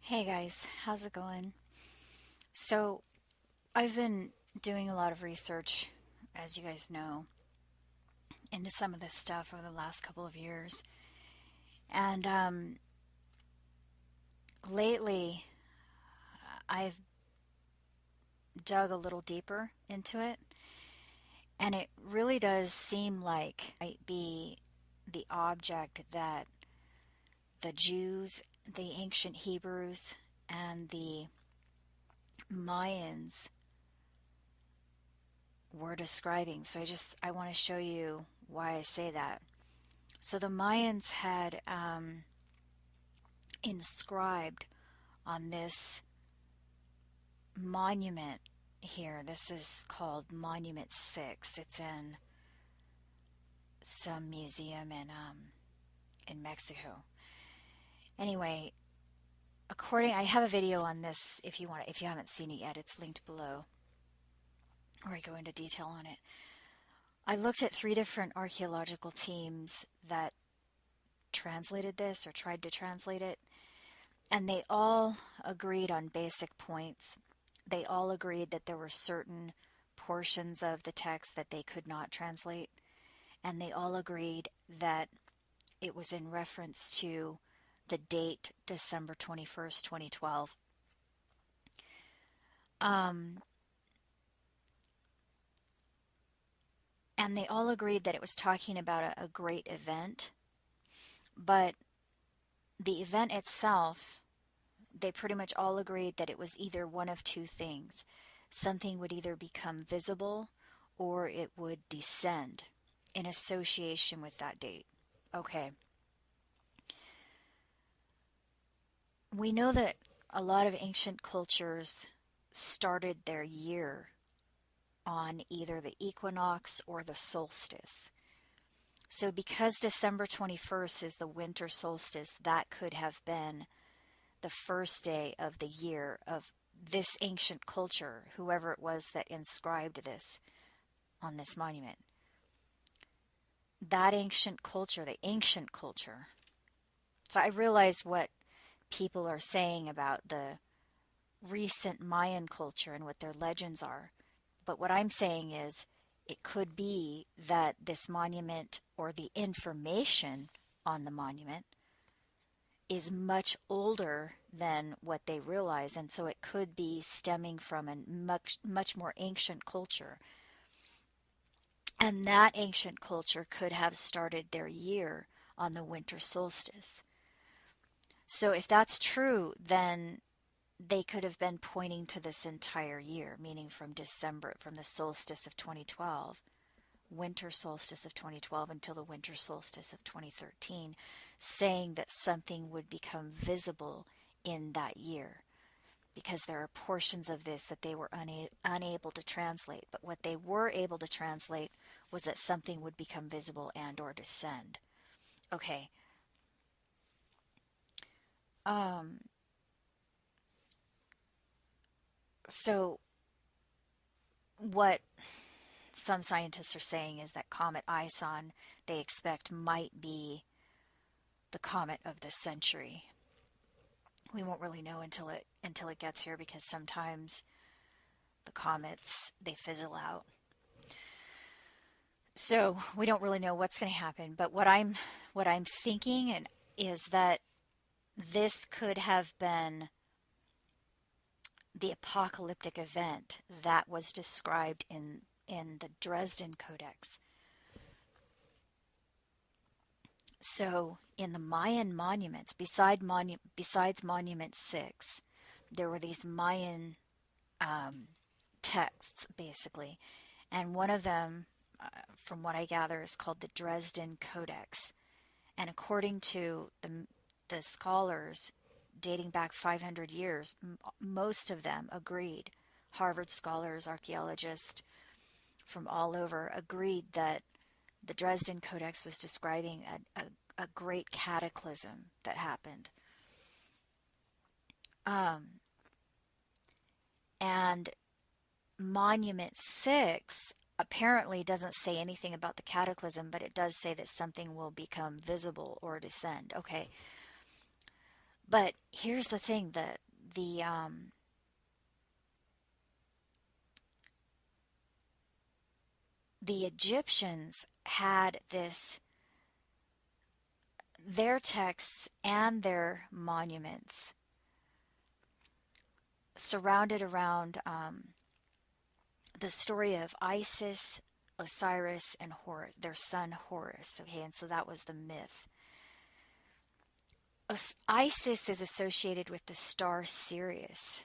Hey guys, how's it going? So, I've been doing a lot of research, as you guys know, into some of this stuff over the last couple of years. And lately, I've dug a little deeper into it, and it really does seem like it might be the object that the Jews, the ancient Hebrews, and the Mayans were describing. So I want to show you why I say that. So the Mayans had inscribed on this monument here. This is called Monument 6. It's in some museum in Mexico. Anyway, I have a video on this if you haven't seen it yet. It's linked below, where I go into detail on it. I looked at 3 different archaeological teams that translated this or tried to translate it, and they all agreed on basic points. They all agreed that there were certain portions of the text that they could not translate, and they all agreed that it was in reference to the date December 21st, 2012. Um, and they all agreed that it was talking about a great event, but the event itself, they pretty much all agreed that it was either one of 2 things. Something would either become visible or it would descend in association with that date. Okay. We know that a lot of ancient cultures started their year on either the equinox or the solstice. So because December 21st is the winter solstice, that could have been the first day of the year of this ancient culture, whoever it was that inscribed this on this monument. That ancient culture, the ancient culture. So I realize what people are saying about the recent Mayan culture and what their legends are. But what I'm saying is it could be that this monument or the information on the monument is much older than what they realize, and so it could be stemming from a much more ancient culture. And that ancient culture could have started their year on the winter solstice. So if that's true, then they could have been pointing to this entire year, meaning from the solstice of 2012, winter solstice of 2012 until the winter solstice of 2013, saying that something would become visible in that year, because there are portions of this that they were unable to translate. But what they were able to translate was that something would become visible and or descend. Okay. So what some scientists are saying is that Comet Ison, they expect, might be the comet of the century. We won't really know until it gets here, because sometimes the comets, they fizzle out. So we don't really know what's going to happen. But what I'm thinking is that this could have been the apocalyptic event that was described in the Dresden Codex. So in the Mayan monuments, besides Monument 6, there were these Mayan texts, basically. And one of them, from what I gather, is called the Dresden Codex. And according to the scholars dating back 500 years, most of them agreed. Harvard scholars, archaeologists from all over agreed that the Dresden Codex was describing a great cataclysm that happened. And Monument 6 apparently doesn't say anything about the cataclysm, but it does say that something will become visible or descend. Okay. But here's the thing, the the Egyptians had this, their texts and their monuments surrounded around the story of Isis, Osiris, and Horus, their son Horus. Okay, and so that was the myth. Isis is associated with the star Sirius.